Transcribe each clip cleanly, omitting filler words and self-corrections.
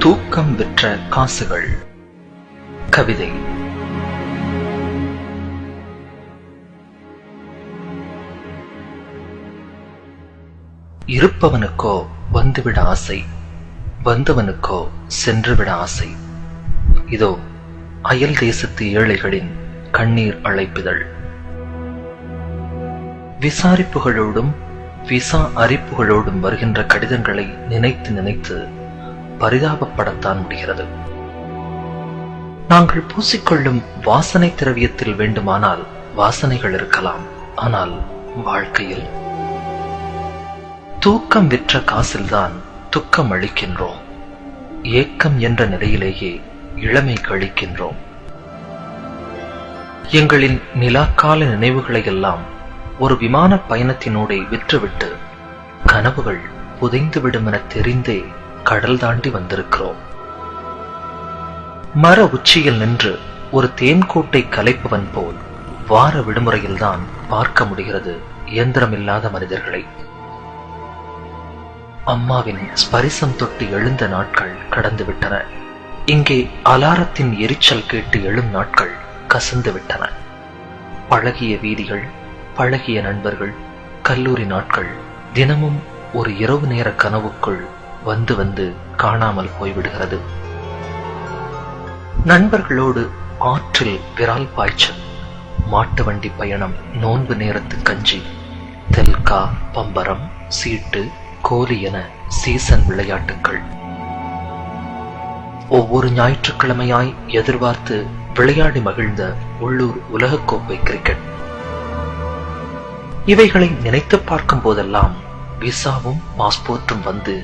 தூக்கம் விற்ற காசுகள். கவிதை. இருப்பவனுக்கோ வந்துவிட ஆசை, வந்தவனுக்கோ சென்றுவிட ஆசை. இதோ அயல் தேசத்து ஏழைகளின் கண்ணீர் அழைப்புதல். விசாரிப்புகளோடும் விசா அரிப்புகளோடும் வருகின்ற கடிதங்களை நினைத்து நினைத்து பரிதாபப்படத்தான் முடிகிறது. நாங்கள் பூசிக்கொள்ளும் வாசனை திரவியத்தில் வேண்டுமானால் வாசனைகள் இருக்கலாம், ஆனால் வாழ்க்கையில் தூக்கம் விற்ற காசில்தான் துக்கம் அளிக்கின்றோம். ஏக்கம் என்ற நிலையிலேயே இளமை கழிக்கின்றோம். எங்களின் நிலாக்கால நினைவுகளை எல்லாம் ஒரு விமான பயணத்தினூடே விற்றுவிட்டு கனவுகள் புதைந்துவிடும் என தெரிந்தே கடல் தாண்டி வந்திருக்கிறோம். மர உச்சியில் நின்று ஒரு தேன்கூட்டை கலைப்பவன் போல் வார விடுமுறையில்தான் பார்க்க முடிகிறது இயந்திரமில்லாத மனிதர்களை. அம்மாவின் ஸ்பரிசம் தொட்டு எழுந்த நாட்கள் கடந்துவிட்டன. இங்கே அலாரத்தின் எரிச்சல் கேட்டு எழும் நாட்கள் கசந்து விட்டன. பழகிய வீதிகள், பழகிய நண்பர்கள், கல்லூரி நாட்கள் தினமும் ஒரு இரவு நேர கனவுக்குள் வந்து வந்து காணாமல் போய்விடுகிறது. நண்பர்களோடு ஆற்றில் விரால் பாய்ச்சல், மாட்டு வண்டி பயணம், நோன்பு நேரத்து கஞ்சி, தெல்கா, பம்பரம், சீட்டு, கோலி என சீசன் விளையாட்டுக்கள். ஒவ்வொரு ஞாயிற்றுக்கிழமையாய் எதிர்பார்த்து விளையாடி மகிழ்ந்த உள்ளூர் உலகக்கோப்பை கிரிக்கெட். இவைகளை நினைத்து பார்க்கும் போதெல்லாம் விசாவும் பாஸ்போர்ட்டும் வந்து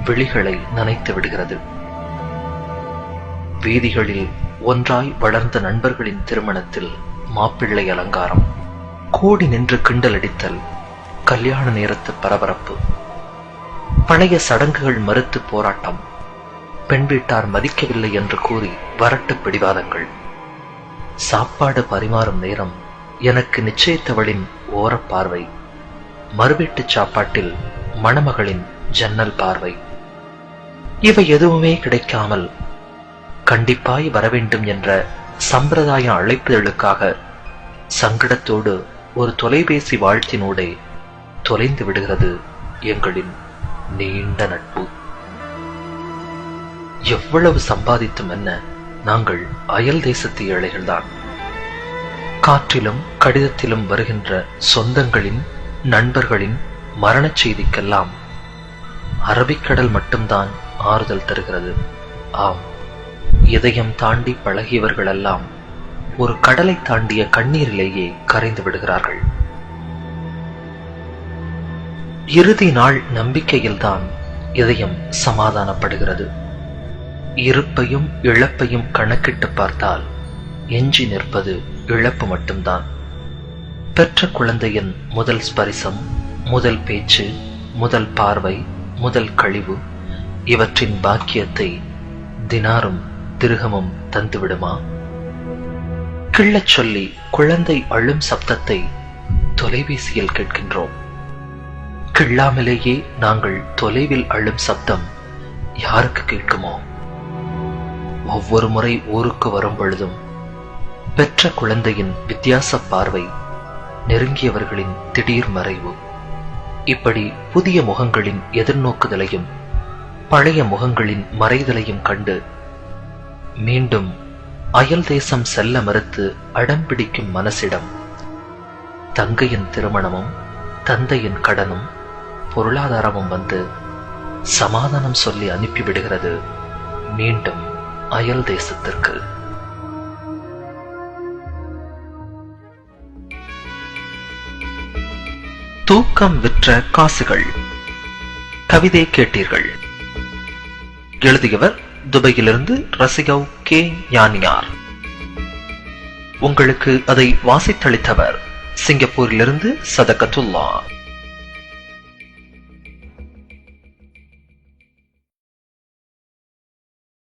விழிகளை நனைத்து விடுகிறது. வீதிகளில் ஒன்றாய் வளர்ந்த நண்பர்களின் திருமணத்தில் மாப்பிள்ளை அலங்காரம், கூடி நின்று கிண்டல் அடித்தல், கல்யாண நேரத்து பரபரப்பு, பழைய சடங்குகள் மறுத்து போராட்டம், பெண் வீட்டார் மதிக்கவில்லை என்று கூறி வரட்டு பிடிவாதங்கள். சாப்பாடு பரிமாறும் நேரம் எனக்கு நிச்சயித்தவளின் ஓரப்பார்வை, மறுவீட்டு சாப்பாட்டில் மணமகளின் ஜன்னல் பார்வை. இவை எதுவுமே கிடைக்காமல் கண்டிப்பாய் வரவேண்டும் என்ற சம்பிரதாய அழைப்புதலுக்காக சங்கடத்தோடு ஒரு தொலைபேசி வாழ்த்தினூடே தொலைந்து விடுகிறது எங்களின் நீண்ட நட்பு. எவ்வளவு சம்பாதித்தும் என்ன, நாங்கள் அயல் தேசத்து ஏழைகள்தான். காற்றிலும் கடிதத்திலும் வருகின்ற சொந்தங்களின், நண்பர்களின் மரணச் செய்திக்கெல்லாம் அரபிக்கடல் மட்டும்தான் ஆறுதல் தருகிறது. ஆம், இதயம் தாண்டி பழகியவர்களெல்லாம் ஒரு கடலை தாண்டிய கண்ணீரிலேயே கரைந்து விடுகிறார்கள். இறுதி நாள் நம்பிக்கையில்தான் இதயம் சமாதானப்படுகிறது. இருப்பையும் இழப்பையும் கணக்கிட்டு பார்த்தால் எஞ்சி நிற்பது இழப்பு மட்டும்தான். பெற்ற குழந்தையின் முதல் ஸ்பரிசம், முதல் பேச்சு, முதல் பார்வை, முதல் கழிவு, இவற்றின் பாக்கியத்தை தினாரும் திருகமும் தந்துவிடுமா? கிள்ளச் சொல்லி குழந்தை அழும் சப்தத்தை தொலைபேசியில் கேட்கின்றோம். கிள்ளாமலேயே நாங்கள் தொலைவில் அழும் சப்தம் யாருக்கு கேட்குமோ? ஒவ்வொரு முறை ஊருக்கு வரும் பொழுதும் பெற்ற குழந்தையின் வித்தியாச பார்வை, நெருங்கியவர்களின் திடீர் மறைவு, இப்படி புதிய முகங்களின் எதிர்நோக்குதலையும் பழைய முகங்களின் மறைதலையும் கண்டு மீண்டும் அயல் தேசம் செல்ல மறுத்து அடம்பிடிக்கும் மனசிடம் தங்கையின் திருமணமும் தந்தையின் கடனும் பொருளாதாரமும் வந்து சமாதானம் சொல்லி அனுப்பிவிடுகிறது மீண்டும் அயல் தேசத்திற்கு. தூக்கம் விற்ற காசுகள். கவிதை கேட்டீர்கள். எழுதியவர் துபாயிலிருந்து ரசிகவ் கே ஞானியார். உங்களுக்கு அதை வாசித்தளித்தவர் சிங்கப்பூரிலிருந்து சதகத்துல்லா.